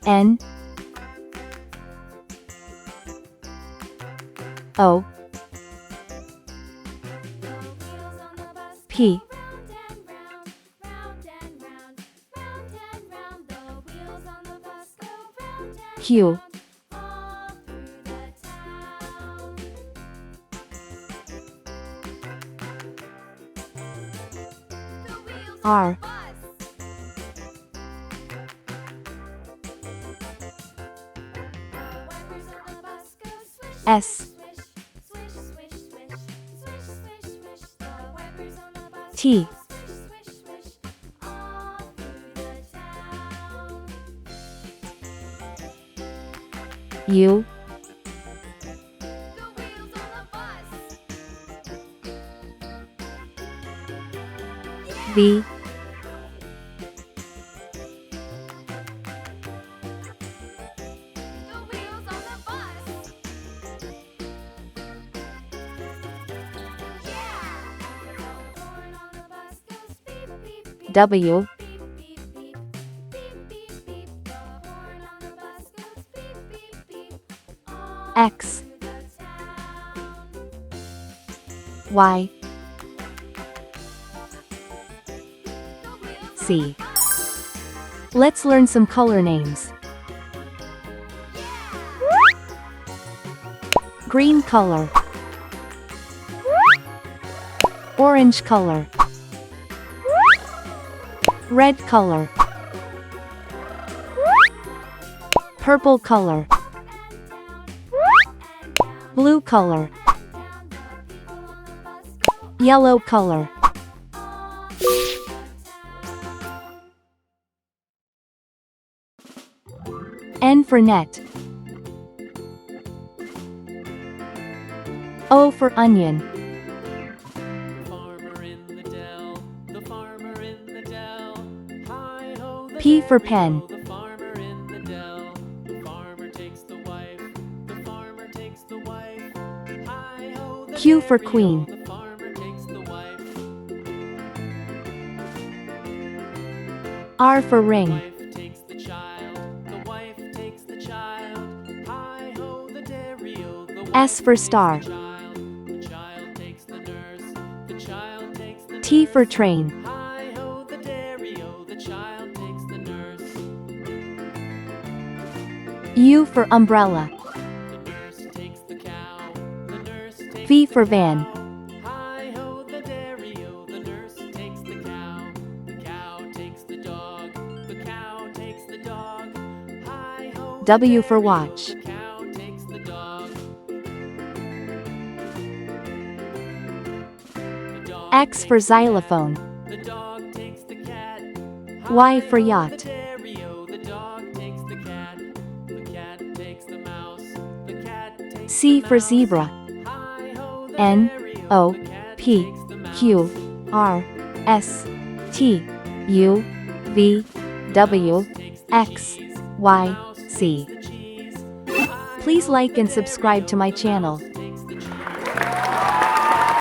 N O P Q R S T U V W X Y Z. Let's learn some color names. Green color, orange color, red color, purple color, blue color, yellow color. N for net. O for onion. P for pen. Q for queen. R for ring. S for star. T for train. U for umbrella. V for van. W for watch. X for xylophone. Y for yacht. C for zebra. N O P Q R S T U V W X Y Z. Please like and subscribe to my channel.